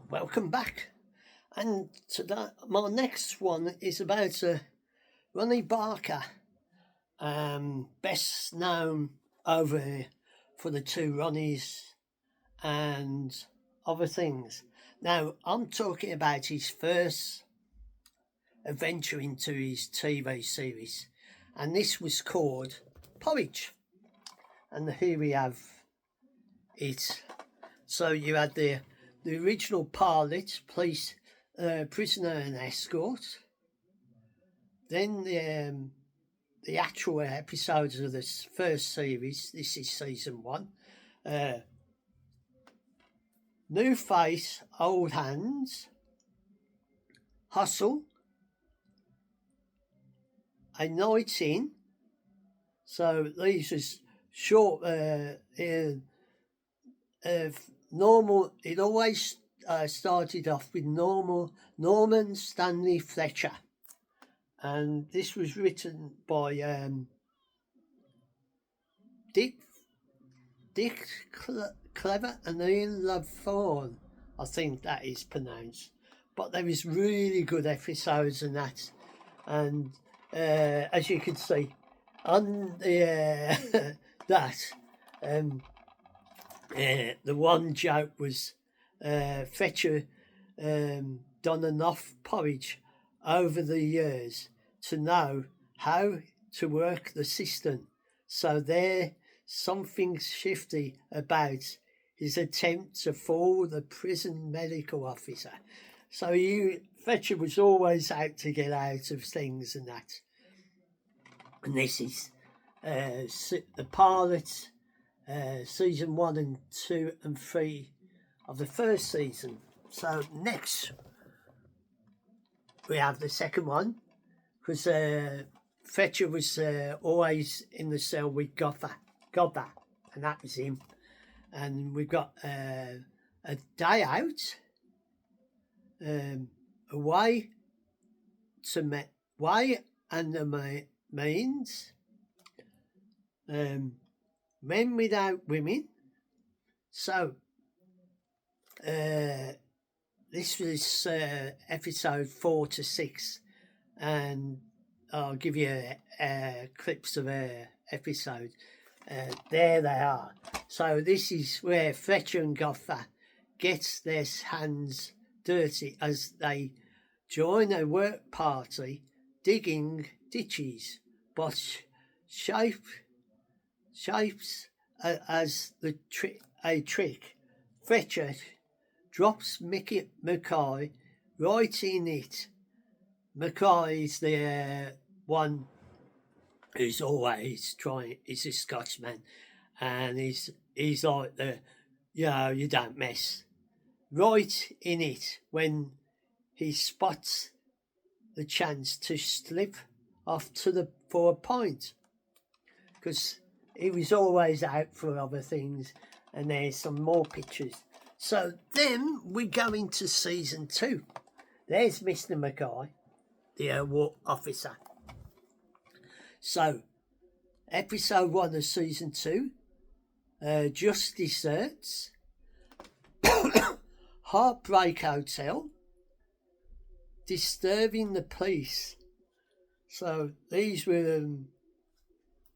Welcome back. And today, my next one is about Ronnie Barker, best known over for the two Ronnies and other things. Now, I'm talking about his first adventure into his TV series, and this was called Porridge. And here we have it. So you had the original pilot, police, prisoner and escort. Then the actual episodes of this first series. This is season one. New face, old hands. Hustle. A night in. So these is short. Normal. It always started off with Norman Stanley Fletcher, and this was written by Dick Clever and Ian Lovethorne, I think that is pronounced. But there is really good episodes in that, and as you can see on the that. The one joke was Fetcher done enough porridge over the years to know how to work the system. So there something shifty about his attempt to fool the prison medical officer. So Fetcher was always out to get out of things and that. And this is the pilot. Season 1 and 2 and 3 of the first season. So next we have the second one, because Fetcher was always in the cell with Gobber, and that was him. And we've got a day out, away to way and the means. Men Without Women. So, this was episode 4 to 6, and I'll give you clips of episode. There they are. So this is where Fletcher and Goffer gets their hands dirty as they join a work party digging ditches, but shapes as a trick. Fletcher drops Mickey Mackay right in it. Mackay is the one who's always trying. He's a Scotsman, and he's like you don't mess. Right in it when he spots the chance to slip off for a point, because he was always out for other things, and there's some more pictures. So then we go into season 2. There's Mr. Mackay, the war officer. So, episode 1 of season 2, Just Desserts, Heartbreak Hotel, Disturbing the Police. So these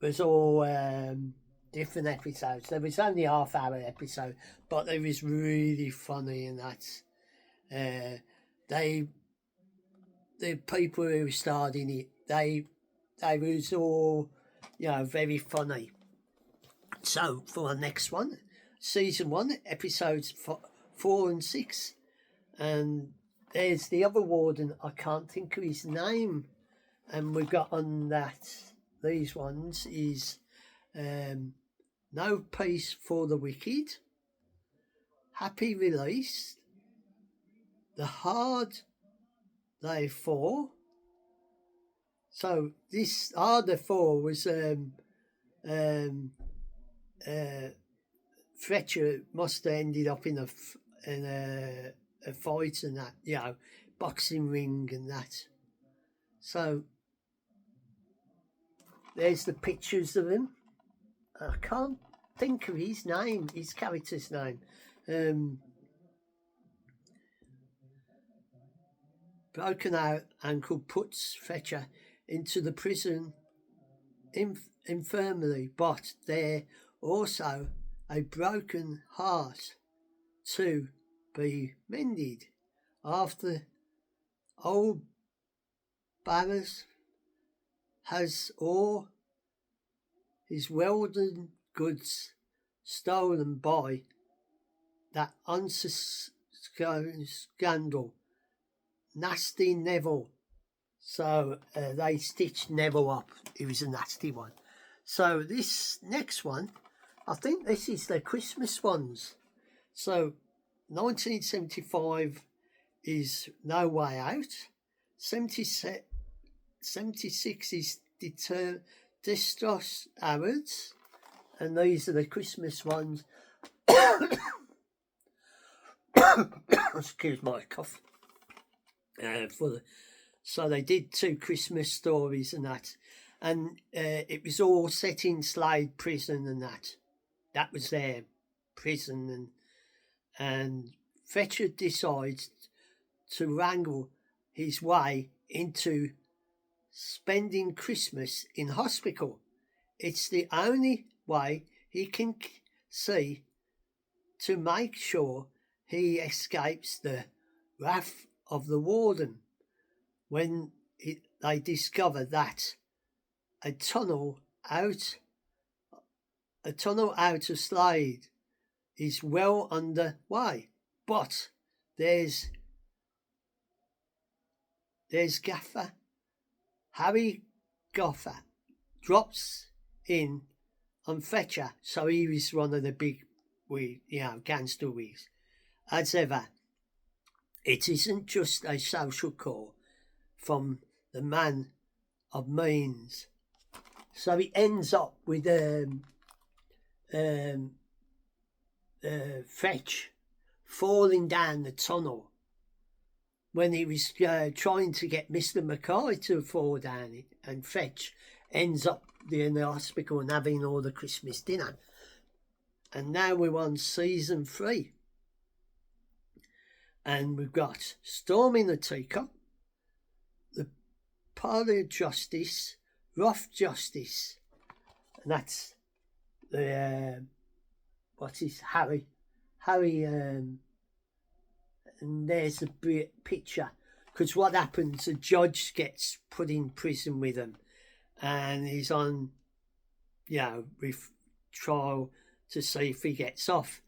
was all different episodes. There was only a half-hour episode, but they was really funny, and that the people who starred in it, they was all very funny. So for our next one, season 1, episodes 4 and 6, and there's the other warden. I can't think of his name, and we've got on that. These ones is No Peace for the Wicked, Happy Release, The Hard Day 4. So this Harder 4 was Fletcher must have ended up in a fight and that, boxing ring and that. So there's the pictures of him. I can't think of his character's name. broken out ankle puts Fetcher into the prison infirmary, but there also a broken heart to be mended. After old Barras has all his welding goods stolen by that scandal, Nasty Neville. So they stitched Neville up. He was a nasty one. So this next one, I think this is the Christmas ones. So 1975 is No Way Out. 76 is Distress Awards. And these are the Christmas ones. Excuse my cough. So they did 2 Christmas stories and that. And it was all set in Slade Prison and that. That was their prison. And Fetcher decides to wrangle his way into spending Christmas in hospital. It's the only way he can see to make sure he escapes the wrath of the warden when they discover that a tunnel out of Slade is well underway, but there's Gaffer. Harry Gaffer drops in on Fetcher, so he was one of the big gangster wigs. As ever, it isn't just a social call from the man of means. So he ends up with Fetch falling down the tunnel when he was trying to get Mr. Mackay to fall down it, and Fetch ends up in the hospital and having all the Christmas dinner. And now we're on season 3. And we've got Storm in the Teacup, The Party of Justice, Rough Justice, and that's the Harry, and there's a picture, because what happens, a judge gets put in prison with him, and he's on, trial to see if he gets off,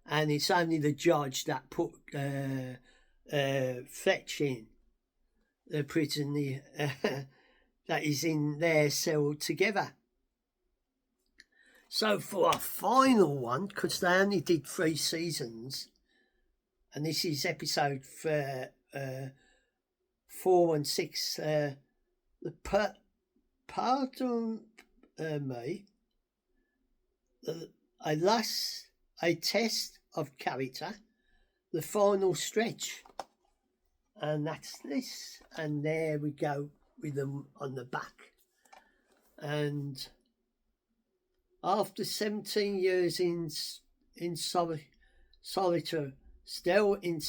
and it's only the judge that put Fetch in the prison that is in their cell together. So for our final one, because they only did 3 seasons, and this is episode 416, Pardon Me, a test of character, the final stretch. And that's this. And there we go with them on the back. And after 17 years in solitary, still he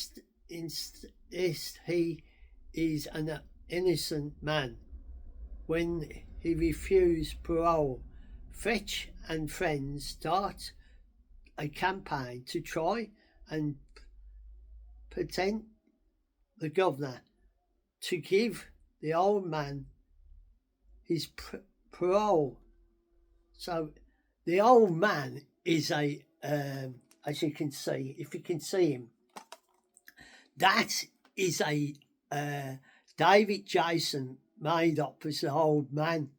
is an innocent man. When he refused parole, Fetch and friends start a campaign to try and pretend the governor to give the old man his parole. So the old man is a, as you can see, if you can see him, that is a David Jason made up as the old man.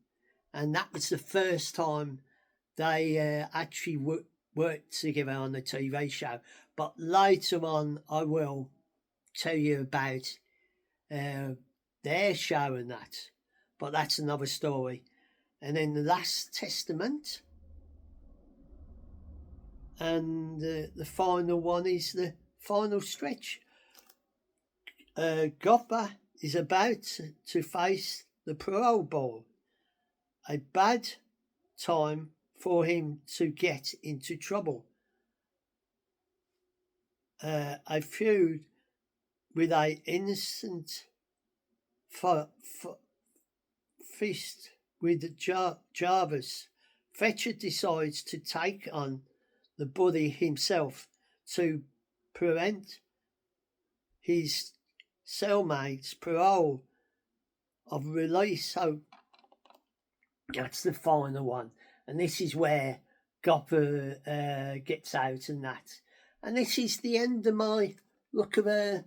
And that was the first time they actually worked together on the TV show. But later on, I will tell you about their show and that. But that's another story. And then the Last Testament. And the final one is the final stretch. Gopper is about to face the parole board. A bad time for him to get into trouble. A feud with a innocent feast with Jarvis, Fletcher decides to take on the bully himself to prevent his cellmate's parole of release. So that's the final one. And this is where Gopper gets out and that. And this is the end of my look at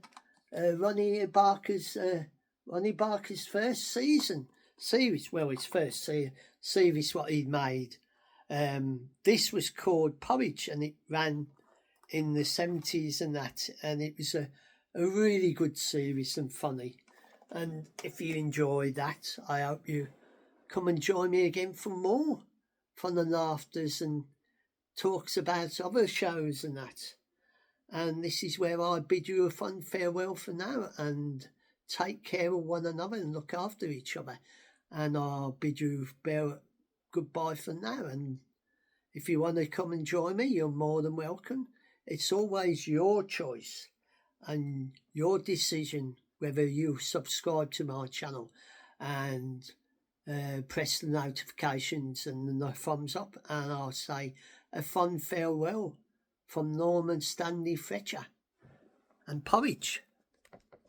Ronnie Barker's first series. Well, his first series what he'd made. This was called Porridge, and it ran in the 70s and that, and it was a really good series and funny. And if you enjoyed that, I hope you come and join me again for more fun and laughters and talks about other shows and that. And this is where I bid you a fond farewell for now, and take care of one another and look after each other. And I'll bid you goodbye for now. And if you want to come and join me, you're more than welcome. It's always your choice and your decision whether you subscribe to my channel and press the notifications and the thumbs up. And I'll say a fond farewell from Norman Stanley Fletcher and Porridge.